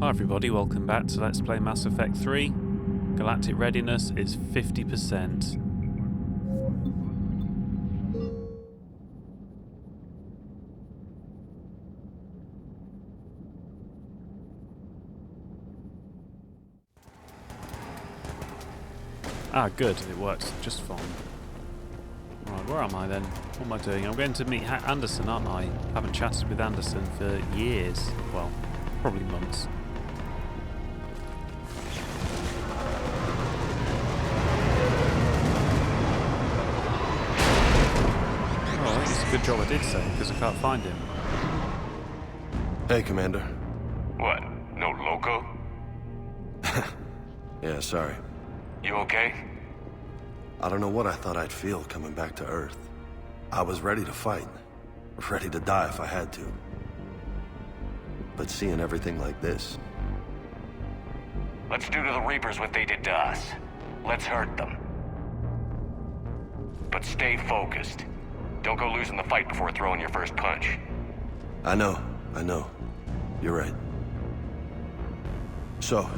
Hi everybody, welcome back to Let's Play Mass Effect 3. Galactic readiness is 50%. Ah, good, it works just fine. Right, where am I then? What am I doing? I'm going to meet Anderson, aren't I? Haven't chatted with Anderson for years. Well, probably months. Good job I did so, because I can't find him. Hey, Commander. What? No loco? Yeah, sorry. You okay? I don't know what I thought I'd feel coming back to Earth. I was ready to fight. Ready to die if I had to. But seeing everything like this... Let's do to the Reapers what they did to us. Let's hurt them. But stay focused. Don't go losing the fight before throwing your first punch. I know. You're right. So,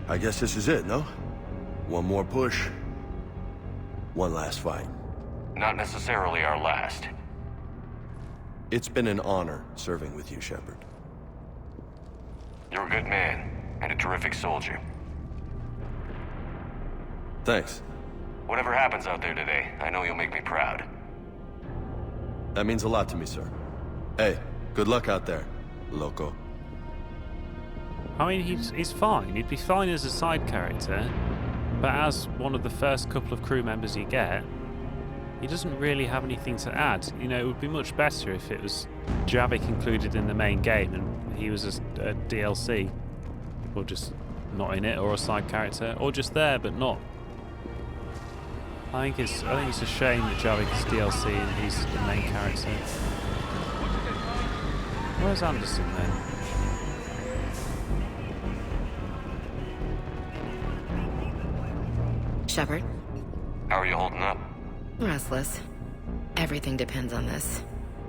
I guess this is it, no? One more push. One last fight. Not necessarily our last. It's been an honor serving with you, Shepard. You're a good man, and a terrific soldier. Thanks. Whatever happens out there today, I know you'll make me proud. That means a lot to me, sir. Hey, good luck out there, loco. I mean, he's fine. He'd be fine as a side character, but as one of the first couple of crew members you get, he doesn't really have anything to add. You know, it would be much better if it was Javik included in the main game and he was a DLC, or just not in it, or a side character, or just there but not. I think it's a shame that Javik is DLC and he's the main character. Where's Anderson then? Shepard? How are you holding up? Restless. Everything depends on this.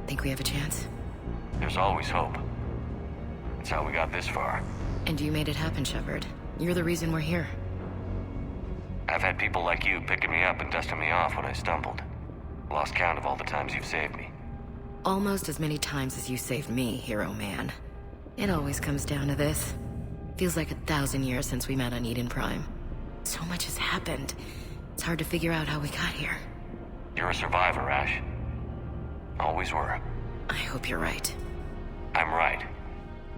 Think we have a chance? There's always hope. It's how we got this far. And you made it happen, Shepard. You're the reason we're here. I've had people like you picking me up and dusting me off when I stumbled. Lost count of all the times you've saved me. Almost as many times as you saved me, hero man. It always comes down to this. Feels like 1,000 years since we met on Eden Prime. So much has happened. It's hard to figure out how we got here. You're a survivor, Ash. Always were. I hope you're right. I'm right.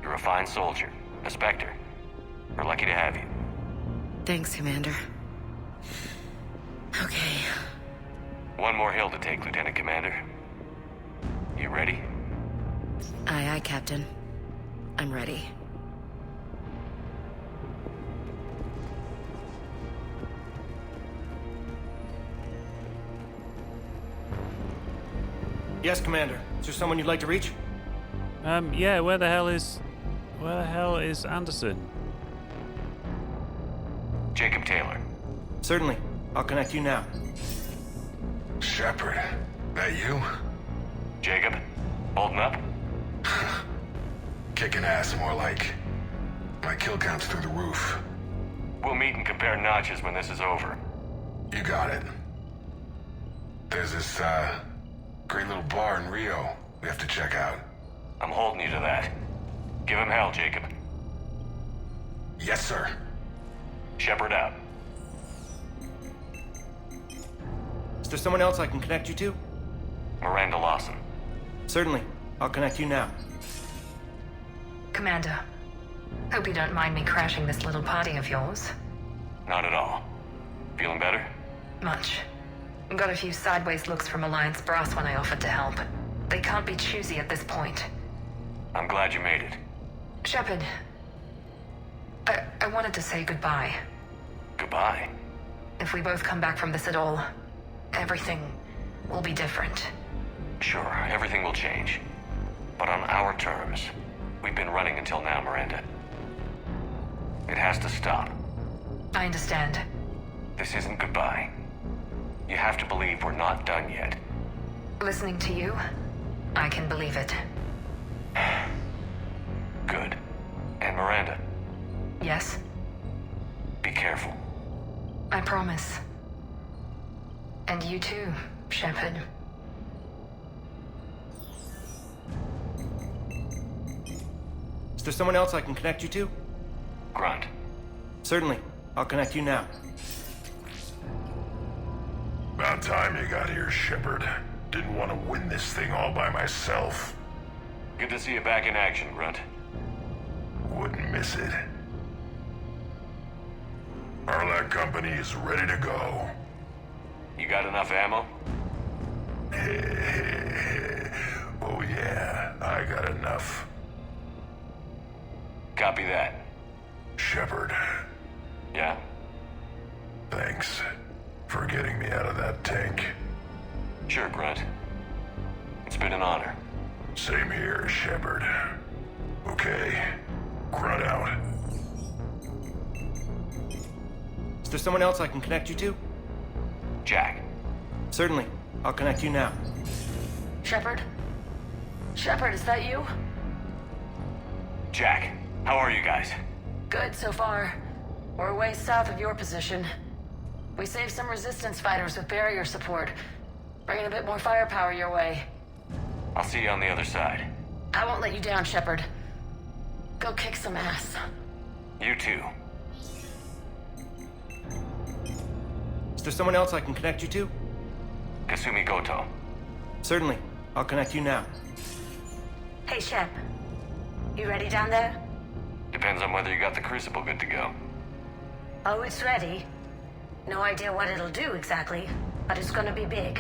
You're a fine soldier. A Spectre. We're lucky to have you. Thanks, Commander. Okay. One more hill to take, Lieutenant Commander. You ready? Aye, aye, Captain. I'm ready. Yes, Commander. Is there someone you'd like to reach? Yeah, where the hell is Anderson? Jacob Taylor. Certainly. I'll connect you now. Shepard, that you? Jacob, holding up? Kicking ass, more like. My kill count's through the roof. We'll meet and compare notches when this is over. You got it. There's this, great little bar in Rio we have to check out. I'm holding you to that. Give him hell, Jacob. Yes, sir. Shepard out. Is there someone else I can connect you to? Miranda Lawson. Certainly. I'll connect you now. Commander, hope you don't mind me crashing this little party of yours. Not at all. Feeling better? Much. Got a few sideways looks from Alliance brass when I offered to help. They can't be choosy at this point. I'm glad you made it. Shepard, I wanted to say goodbye. Goodbye. If we both come back from this at all, everything will be different. Sure, everything will change. But on our terms. We've been running until now, Miranda. It has to stop. I understand. This isn't goodbye. You have to believe we're not done yet. Listening to you, I can believe it. Good. And Miranda, Yes? be careful. I promise. And you too, Shepard. Is there someone else I can connect you to? Grunt. Certainly. I'll connect you now. About time you got here, Shepard. Didn't want to win this thing all by myself. Good to see you back in action, Grunt. Wouldn't miss it. ALOT company is ready to go. You got enough ammo? Oh yeah, I got enough. Copy that. Shepard, Yeah? thanks for getting me out of that tank. Sure, Grunt. It's been an honor. Same here, Shepard. Okay, Grunt out. Is there someone else I can connect you to? Jack. Certainly. I'll connect you now. Shepard? Shepard, is that you? Jack, how are you guys? Good so far. We're way south of your position. We saved some resistance fighters with barrier support, bringing a bit more firepower your way. I'll see you on the other side. I won't let you down, Shepard. Go kick some ass. You too. Is there someone else I can connect you to? Kasumi Goto. Certainly. I'll connect you now. Hey, Shep. You ready down there? Depends on whether you got the crucible good to go. Oh, it's ready. No idea what it'll do exactly, but it's gonna be big.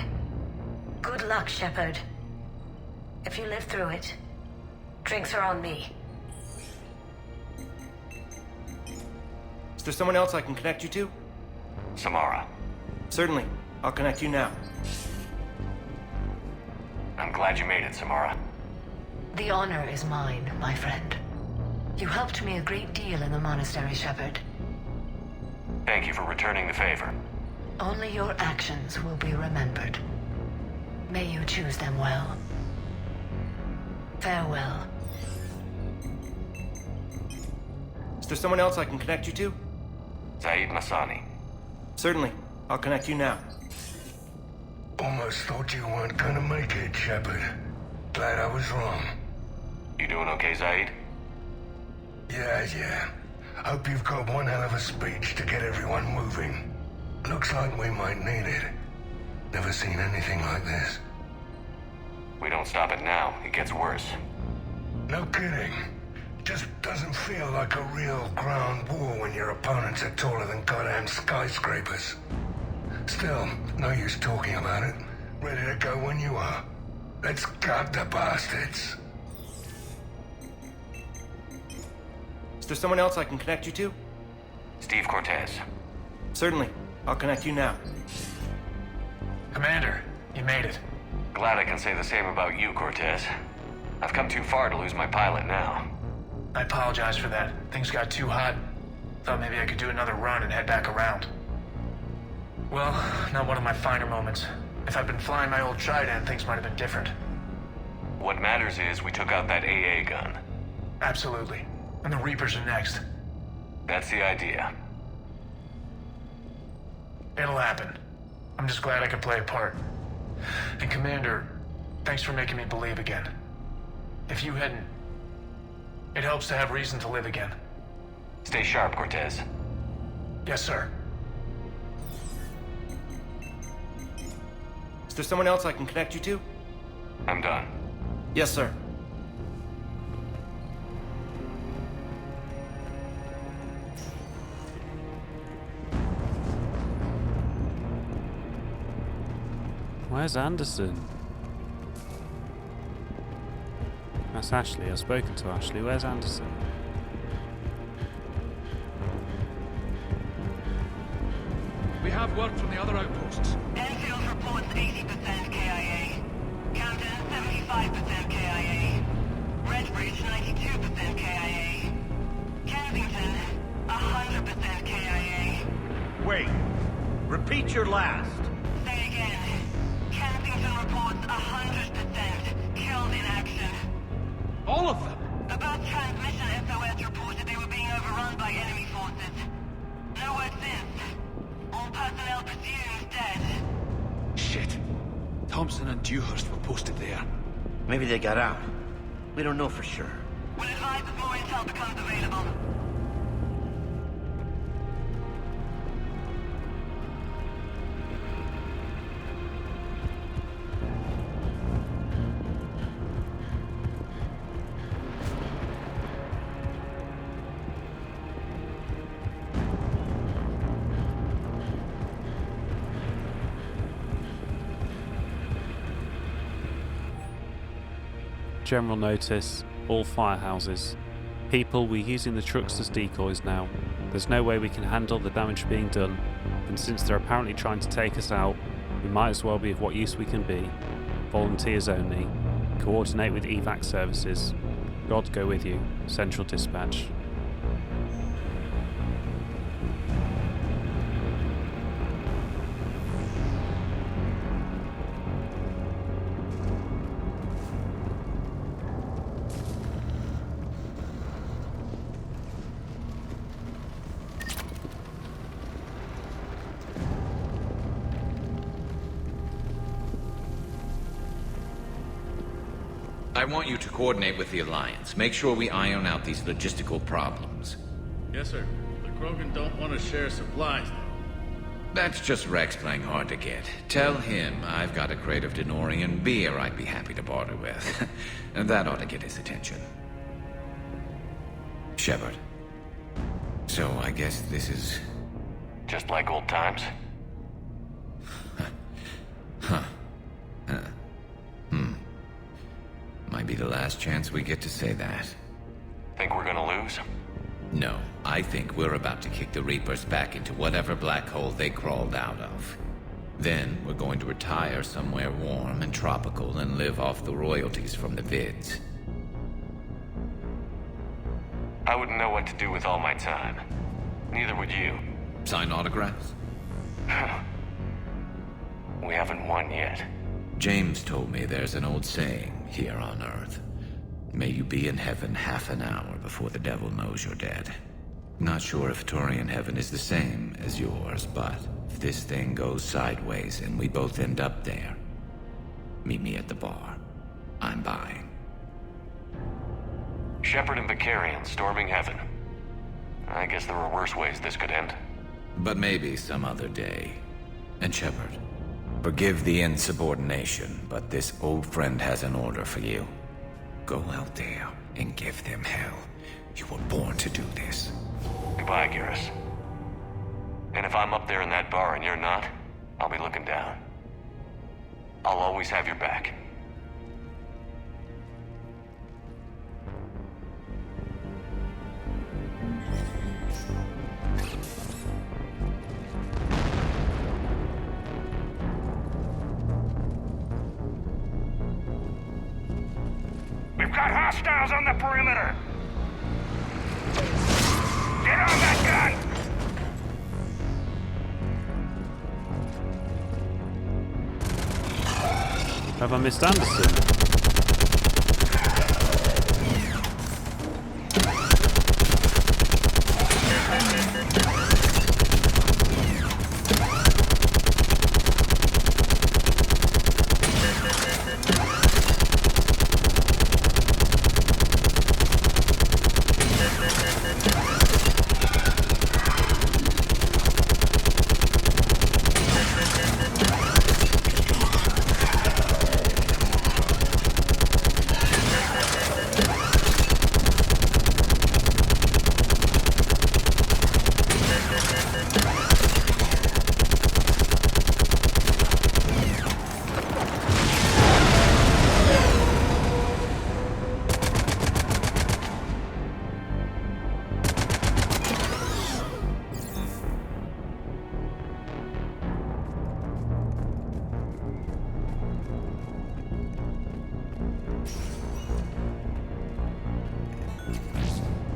Good luck, Shepard. If you live through it, drinks are on me. Is there someone else I can connect you to? Samara. Certainly. I'll connect you now. I'm glad you made it, Samara. The honor is mine, my friend. You helped me a great deal in the monastery, Shepard. Thank you for returning the favor. Only your actions will be remembered. May you choose them well. Farewell. Is there someone else I can connect you to? Zaid Masani. Certainly. I'll connect you now. Almost thought you weren't gonna make it, Shepard. Glad I was wrong. You doing okay, Zaid? Yeah. Hope you've got one hell of a speech to get everyone moving. Looks like we might need it. Never seen anything like this. We don't stop it now, it gets worse. No kidding. Just doesn't feel like a real ground war when your opponents are taller than goddamn skyscrapers. Still, no use talking about it. Ready to go when you are. Let's gut the bastards. Is there someone else I can connect you to? Steve Cortez. Certainly. I'll connect you now. Commander, you made it. Glad I can say the same about you, Cortez. I've come too far to lose my pilot now. I apologize for that. Things got too hot. Thought maybe I could do another run and head back around. Well, not one of my finer moments. If I'd been flying my old Trident, things might have been different. What matters is we took out that AA gun. Absolutely. And the Reapers are next. That's the idea. It'll happen. I'm just glad I could play a part. And Commander, thanks for making me believe again. If you hadn't... It helps to have reason to live again. Stay sharp, Cortez. Yes, sir. Is there someone else I can connect you to? I'm done. Yes, sir. Where's Anderson? That's Ashley. I've spoken to Ashley. Where's Anderson? We have word from the other outposts. Enfield reports 80% KIA. Camden 75% KIA. Redbridge 92% KIA. Kensington 100% KIA. Wait. Repeat your last. Say again. Kensington reports 100% killed in action. All of them? The first transmission SOS reported they were being overrun by enemy forces. No word since. All personnel presumed dead. Shit. Thompson and Dewhurst were posted there. Maybe they got out. We don't know for sure. We'll advise as more intel becomes available. General notice, all firehouses. People, we're using the trucks as decoys now. There's no way we can handle the damage being done, and since they're apparently trying to take us out, we might as well be of what use we can be. Volunteers only. Coordinate with evac services. God go with you. Central Dispatch. I want you to coordinate with the Alliance. Make sure we iron out these logistical problems. Yes, sir. The Krogan don't want to share supplies, though. That's just Rex playing hard to get. Tell him I've got a crate of Denorian beer I'd be happy to barter with. And that ought to get his attention. Shepard. So I guess this is... Just like old times? Might be the last chance we get to say that. Think we're gonna lose? No, I think we're about to kick the Reapers back into whatever black hole they crawled out of. Then we're going to retire somewhere warm and tropical and live off the royalties from the vids. I wouldn't know what to do with all my time. Neither would you. Sign autographs? We haven't won yet. James told me there's an old saying here on Earth. May you be in heaven half an hour before the devil knows you're dead. Not sure if Turian heaven is the same as yours, but if this thing goes sideways and we both end up there, meet me at the bar. I'm buying. Shepard and Vicarian storming heaven. I guess there were worse ways this could end. But maybe some other day. And Shepard, forgive the insubordination, but this old friend has an order for you. Go out there and give them hell. You were born to do this. Goodbye, Garrus. And if I'm up there in that bar and you're not, I'll be looking down. I'll always have your back. We've got hostiles on the perimeter! Get on that gun! Have I missed Anderson?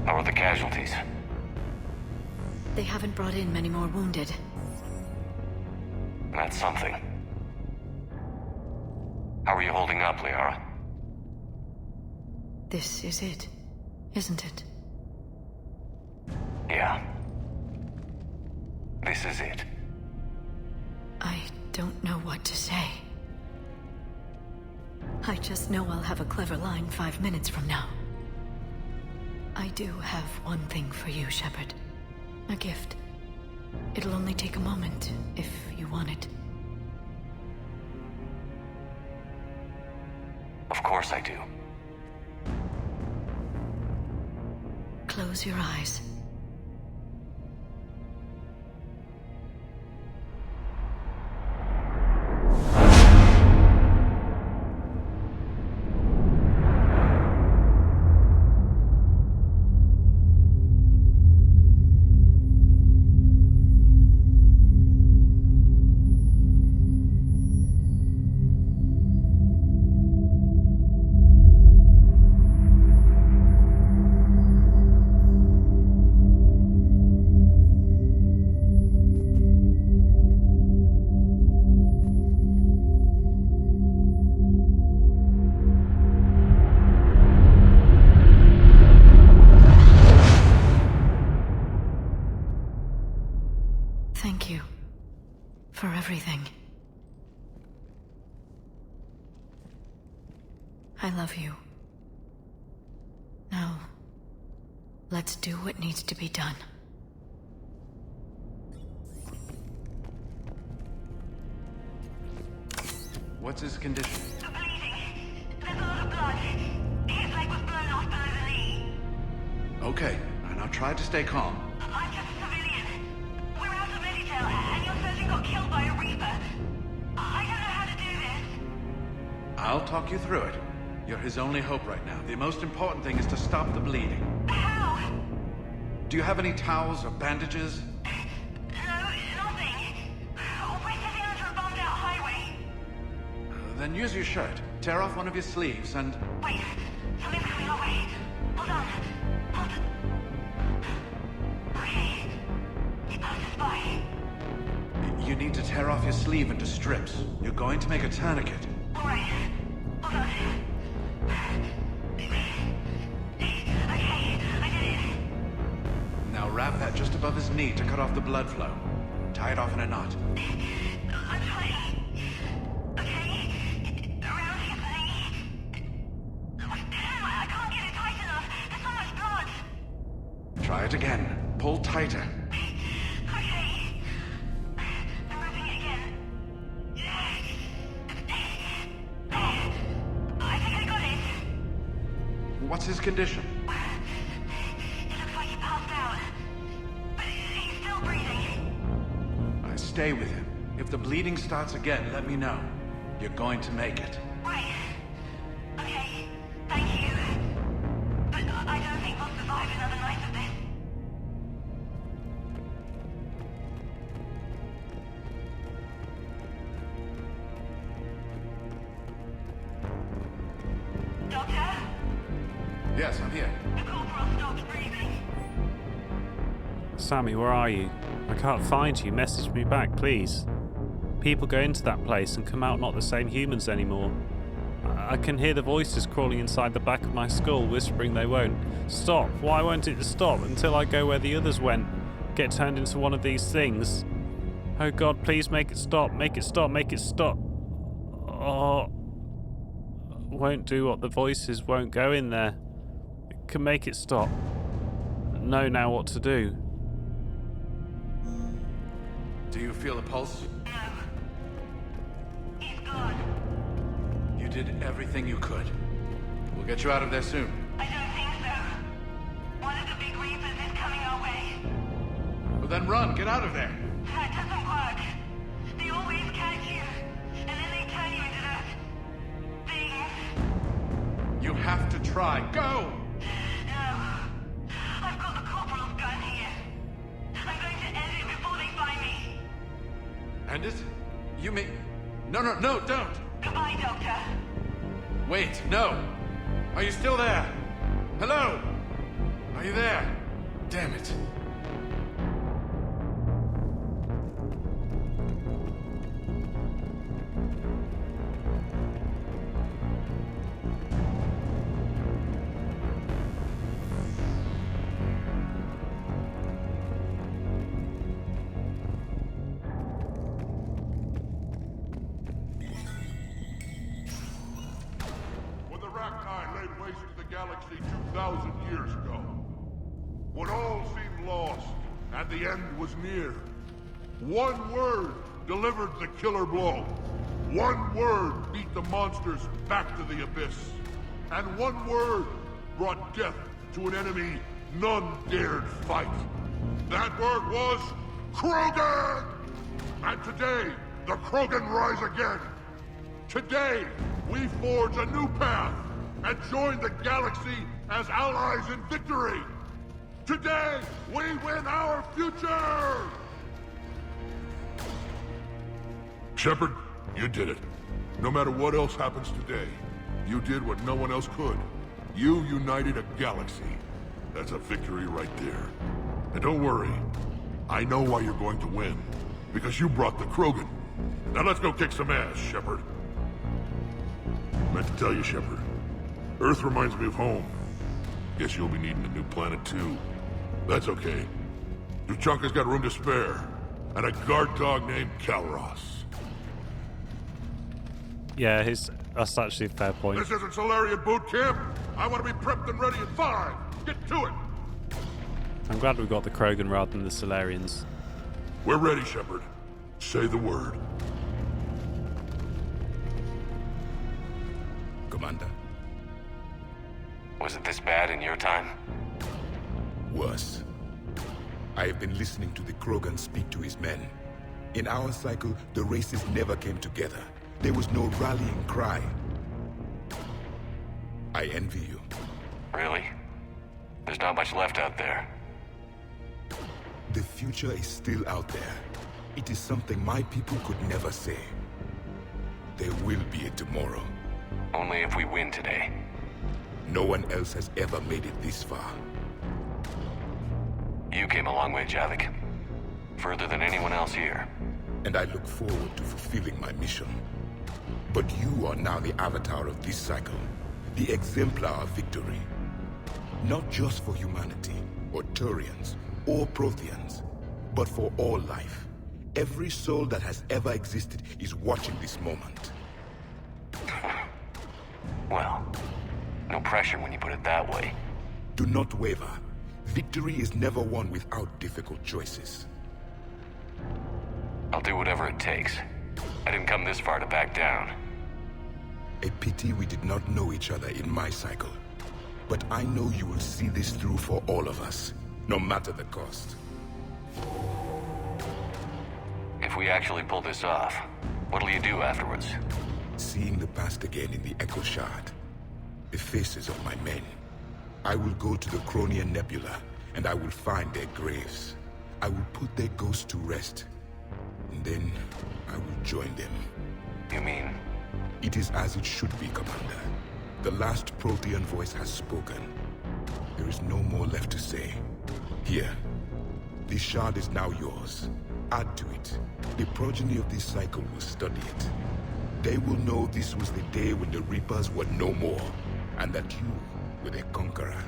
How are the casualties? They haven't brought in many more wounded. That's something. How are you holding up, Liara? This is it. isn't it? Yeah. This is it. I don't know what to say. I just know I'll have a clever line 5 minutes from now. I do have one thing for you, Shepard. A gift. It'll only take a moment, if you want it. Of course I do. Close your eyes. Thank you for everything. I love you. Now, let's do what needs to be done. What's his condition? There's a lot of blood. His leg was blown off below the knee. Okay, and I'll try to stay calm. I'm just a civilian. We're out of Meditail, and your surgeon got killed by a Reaper. I don't know how to do this. I'll talk you through it. You're his only hope right now. The most important thing is to stop the bleeding. How? Do you have any towels or bandages? No, nothing. We're sitting under a bombed-out highway. Then use your shirt. Tear off one of your sleeves and... Wait, something's coming our way. Hold on. Hold on. Okay. It passes by. You need to tear off your sleeve into strips. You're going to make a tourniquet. All right. Hold on. Okay, I did it. Now wrap that just above his knee to cut off the blood flow. Tie it off in a knot. I'm trying. Okay. Around his knee. Damn, I can't get it tight enough. There's so much blood. Try it again. Pull tighter. Okay. I'm ripping it again. I think I got it. What's his condition? It looks like he passed out. But he's still breathing. Stay with him. If the bleeding starts again, let me know. You're going to make it. Right. Okay. Thank you. But I don't think we'll survive another night of this. Doctor? Yes, I'm here. The corporal stopped breathing. Sammy, where are you? I can't find you. Message me back, please. People go into that place and come out not the same humans anymore. I can hear the voices crawling inside the back of my skull, whispering they won't. Stop. Why won't it stop until I go where the others went? Get turned into one of these things. Oh God, please make it stop. Make it stop. Make it stop. Oh. Won't do what the voices won't go in there. Can make it stop. Know now what to do. Do you feel a pulse? No. He's gone. You did everything you could. We'll get you out of there soon. I don't think so. One of the big Reapers is coming our way. Well, then run. Get out of there. That doesn't work. They always catch you, and then they turn you into that thing. You have to try. Go! No. I've got the corporal's gun here. I'm going to end it before they find me. End it? You mean... No, don't! Goodbye, Doctor. Wait, no! Are you still there? Hello? Are you there? Damn it. 2,000 years ago. When all seemed lost and the end was near, one word delivered the killer blow. One word beat the monsters back to the abyss. And one word brought death to an enemy none dared fight. That word was Krogan! And today, the Krogan rise again. Today, we forge a new path and join the galaxy as allies in victory. Today, we win our future! Shepard, you did it. No matter what else happens today, you did what no one else could. You united a galaxy. That's a victory right there. And don't worry, I know why you're going to win. Because you brought the Krogan. Now let's go kick some ass, Shepard. I meant to tell you, Shepard. Earth reminds me of home. Guess you'll be needing a new planet too. That's okay. Tuchanka's got room to spare. And a guard dog named Kalros. Yeah, that's actually a fair point. This isn't Solarian boot camp. I want to be prepped and ready in 5. Get to it. I'm glad we got the Krogan rather than the Solarians. We're ready, Shepard. Say the word. Commander. Was it this bad in your time? Worse. I have been listening to the Krogan speak to his men. In our cycle, the races never came together. There was no rallying cry. I envy you. Really? There's not much left out there. The future is still out there. It is something my people could never say. There will be a tomorrow. Only if we win today. No one else has ever made it this far. You came a long way, Javik. Further than anyone else here. And I look forward to fulfilling my mission. But you are now the avatar of this cycle. The exemplar of victory. Not just for humanity, or Turians, or Protheans, but for all life. Every soul that has ever existed is watching this moment. Well, no pressure when you put it that way. Do not waver. Victory is never won without difficult choices. I'll do whatever it takes. I didn't come this far to back down. A pity we did not know each other in my cycle. But I know you will see this through for all of us, no matter the cost. If we actually pull this off, what'll you do afterwards? Seeing the past again in the Echo Shard. The faces of my men. I will go to the Cronian Nebula, and I will find their graves. I will put their ghosts to rest. And then, I will join them. You mean? It is as it should be, Commander. The last Prothean voice has spoken. There is no more left to say. Here. This shard is now yours. Add to it. The progeny of this cycle will study it. They will know this was the day when the Reapers were no more, and that you were their conqueror.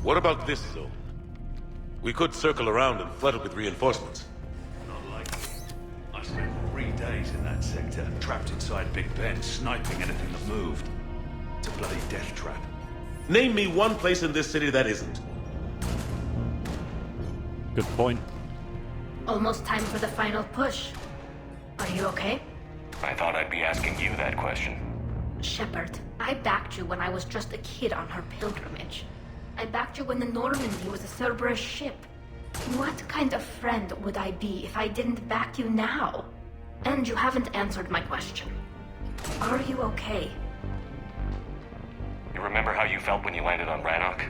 What about this zone? We could circle around and flood it with reinforcements. Not likely. I spent 3 days in that sector, trapped inside Big Ben, sniping anything that moved. It's a bloody death trap. Name me one place in this city that isn't. Good point. Almost time for the final push. Are you okay? I thought I'd be asking you that question. Shepard, I backed you when I was just a kid on her pilgrimage. I backed you when the Normandy was a Cerberus ship. What kind of friend would I be if I didn't back you now? And you haven't answered my question. Are you okay? You remember how you felt when you landed on Rannoch?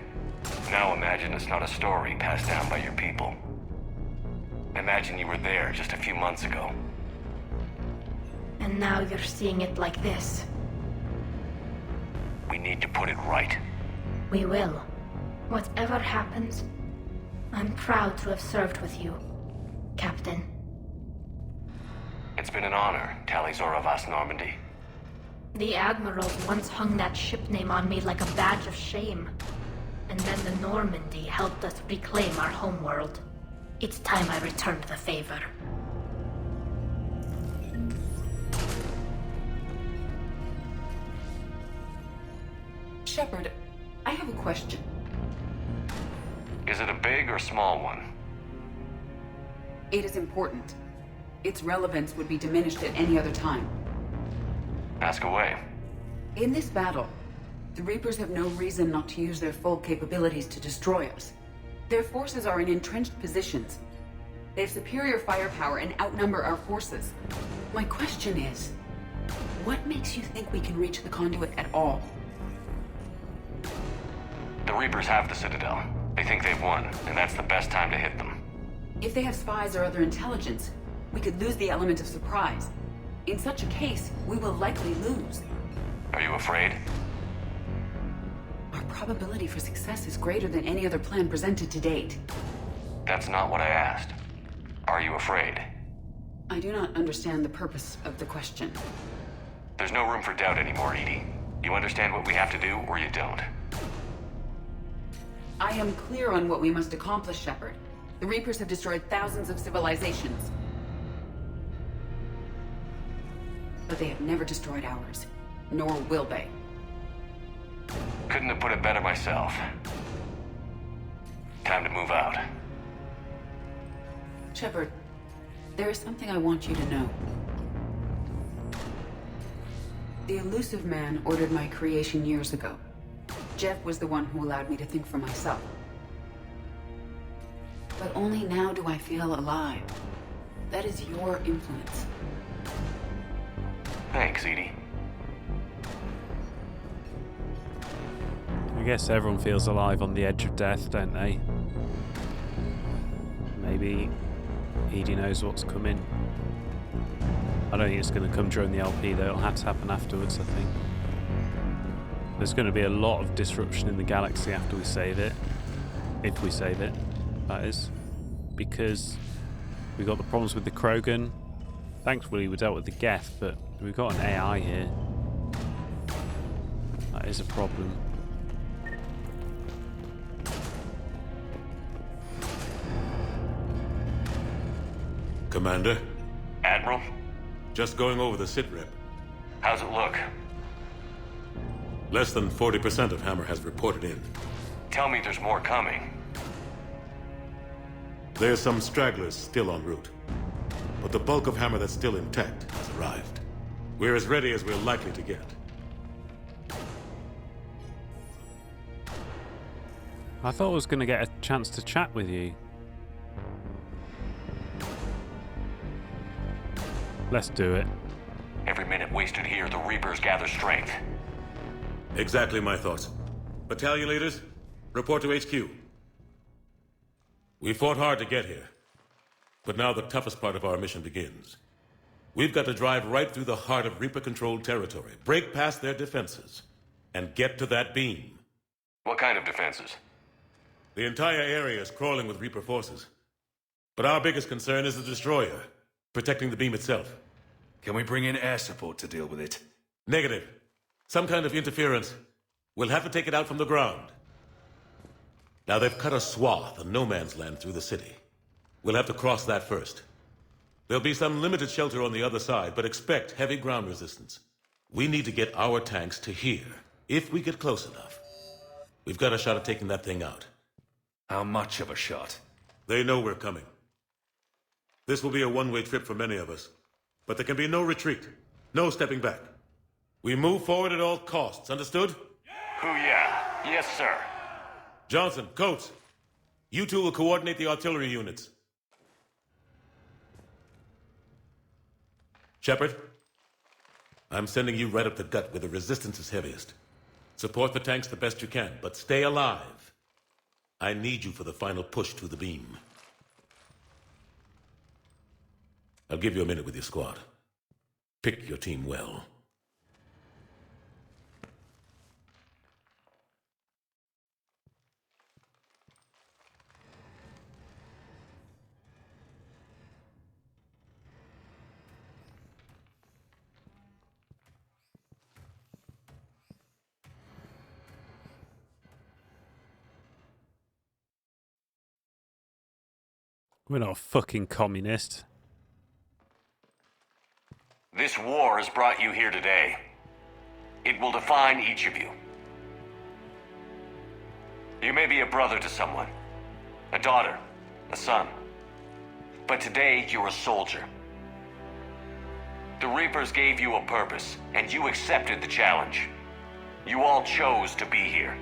Now imagine it's not a story passed down by your people. Imagine you were there just a few months ago. And now you're seeing it like this. We need to put it right. We will. Whatever happens, I'm proud to have served with you, Captain. It's been an honor, Talizor of As Normandy. The Admirals once hung that ship name on me like a badge of shame. And then the Normandy helped us reclaim our homeworld. It's time I returned the favor. Shepard, I have a question. Is it a big or small one? It is important. Its relevance would be diminished at any other time. Ask away. In this battle, the Reapers have no reason not to use their full capabilities to destroy us. Their forces are in entrenched positions. They have superior firepower and outnumber our forces. My question is, what makes you think we can reach the conduit at all? The Reapers have the Citadel. They think they've won, and that's the best time to hit them. If they have spies or other intelligence, we could lose the element of surprise. In such a case, we will likely lose. Are you afraid? Our probability for success is greater than any other plan presented to date. That's not what I asked. Are you afraid? I do not understand the purpose of the question. There's no room for doubt anymore, Edie. You understand what we have to do, or you don't. I am clear on what we must accomplish, Shepard. The Reapers have destroyed thousands of civilizations. But they have never destroyed ours. Nor will they. Couldn't have put it better myself. Time to move out. Shepard, there is something I want you to know. The Elusive Man ordered my creation years ago. Jeff was the one who allowed me to think for myself. But only now do I feel alive. That is your influence. Thanks, Edie. I guess everyone feels alive on the edge of death, don't they? Maybe Edie knows what's coming. I don't think it's going to come during the LP, though. It'll have to happen afterwards, I think. There's going to be a lot of disruption in the galaxy after we save it. If we save it, that is. Because we got the problems with the Krogan. Thankfully, we dealt with the Geth, but we've got an AI here. That is a problem. Commander? Admiral? Just going over the sitrep. How's it look? Less than 40% of Hammer has reported in. Tell me there's more coming. There's some stragglers still en route. But the bulk of Hammer that's still intact has arrived. We're as ready as we're likely to get. I thought I was going to get a chance to chat with you. Let's do it. Every minute wasted here, the Reapers gather strength. Exactly my thoughts. Battalion leaders, report to HQ. We fought hard to get here. But now the toughest part of our mission begins. We've got to drive right through the heart of Reaper-controlled territory, break past their defenses, and get to that beam. What kind of defenses? The entire area is crawling with Reaper forces. But our biggest concern is the destroyer, protecting the beam itself. Can we bring in air support to deal with it? Negative. Some kind of interference. We'll have to take it out from the ground. Now they've cut a swath of no man's land through the city. We'll have to cross that first. There'll be some limited shelter on the other side, but expect heavy ground resistance. We need to get our tanks to here, if we get close enough. We've got a shot at taking that thing out. How much of a shot? They know we're coming. This will be a one-way trip for many of us. But there can be no retreat, no stepping back. We move forward at all costs, understood? Hoo-yeah. Yes, sir. Johnson, Coates, you two will coordinate the artillery units. Shepard, I'm sending you right up the gut where the resistance is heaviest. Support the tanks the best you can, but stay alive. I need you for the final push to the beam. I'll give you a minute with your squad. Pick your team well. We're not a fucking communist. This war has brought you here today. It will define each of you. You may be a brother to someone, a daughter, a son. But today, you're a soldier. The Reapers gave you a purpose, and you accepted the challenge. You all chose to be here.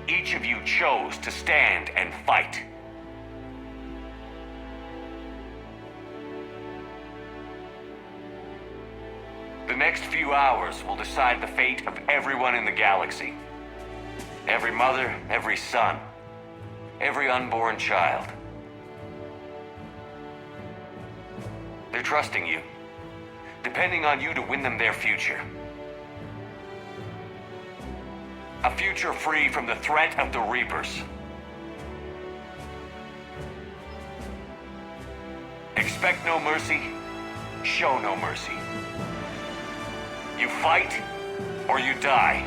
Each of you chose to stand and fight. The next few hours will decide the fate of everyone in the galaxy. Every mother, every son, every unborn child. They're trusting you, depending on you to win them their future. A future free from the threat of the Reapers. Expect no mercy, show no mercy. You fight, or you die.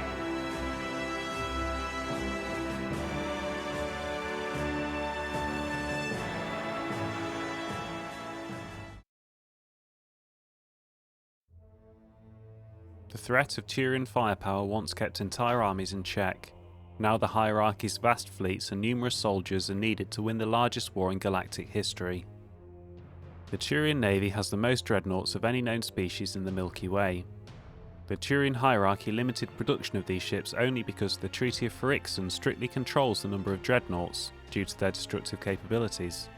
The threat of Turian firepower once kept entire armies in check. Now the hierarchy's vast fleets and numerous soldiers are needed to win the largest war in galactic history. The Turian Navy has the most dreadnoughts of any known species in the Milky Way. The Turian hierarchy limited production of these ships only because the Treaty of Phyrexian strictly controls the number of dreadnoughts due to their destructive capabilities.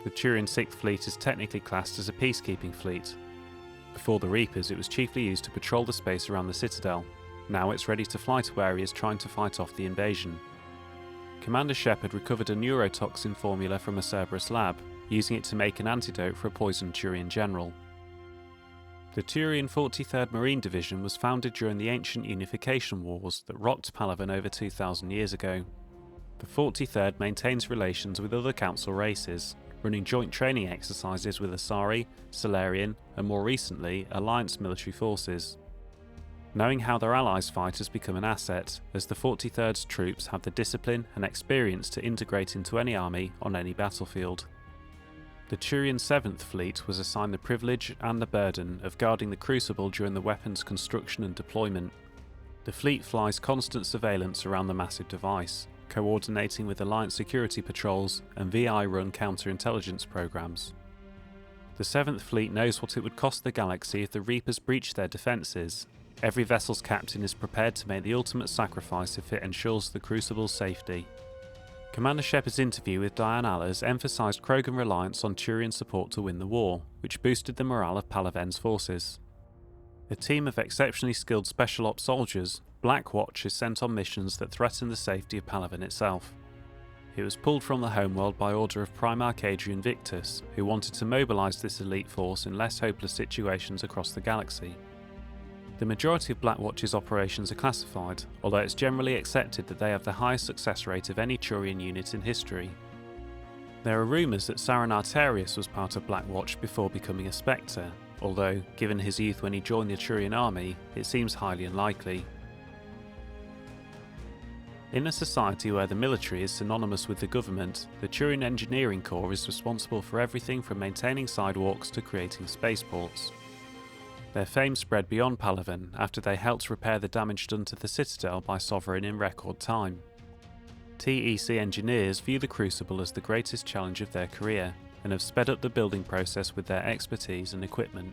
The Turian 6th Fleet is technically classed as a peacekeeping fleet. Before the Reapers, it was chiefly used to patrol the space around the Citadel. Now it's ready to fly to areas trying to fight off the invasion. Commander Shepard recovered a neurotoxin formula from a Cerberus lab, using it to make an antidote for a poisoned Turian general. The Turian 43rd Marine Division was founded during the ancient Unification Wars that rocked Palaven over 2,000 years ago. The 43rd maintains relations with other Council races, running joint training exercises with Asari, Solarian, and more recently, Alliance military forces. Knowing how their allies fight has become an asset, as the 43rd's troops have the discipline and experience to integrate into any army on any battlefield. The Turian 7th Fleet was assigned the privilege and the burden of guarding the Crucible during the weapon's construction and deployment. The fleet flies constant surveillance around the massive device, coordinating with Alliance security patrols and VI-run counterintelligence programs. The 7th Fleet knows what it would cost the galaxy if the Reapers breached their defences. Every vessel's captain is prepared to make the ultimate sacrifice if it ensures the Crucible's safety. Commander Shepard's interview with Diane Allers emphasised Krogan reliance on Turian support to win the war, which boosted the morale of Palaven's forces. A team of exceptionally skilled Special Ops soldiers, Black Watch is sent on missions that threaten the safety of Palaven itself. It was pulled from the homeworld by order of Primarch Adrian Victus, who wanted to mobilise this elite force in less hopeless situations across the galaxy. The majority of Black Watch's operations are classified, although it's generally accepted that they have the highest success rate of any Turian unit in history. There are rumours that Saran Arterius was part of Black Watch before becoming a Spectre, although, given his youth when he joined the Turian army, it seems highly unlikely. In a society where the military is synonymous with the government, the Turian Engineering Corps is responsible for everything from maintaining sidewalks to creating spaceports. Their fame spread beyond Palaven after they helped repair the damage done to the Citadel by Sovereign in record time. TEC engineers view the Crucible as the greatest challenge of their career, and have sped up the building process with their expertise and equipment.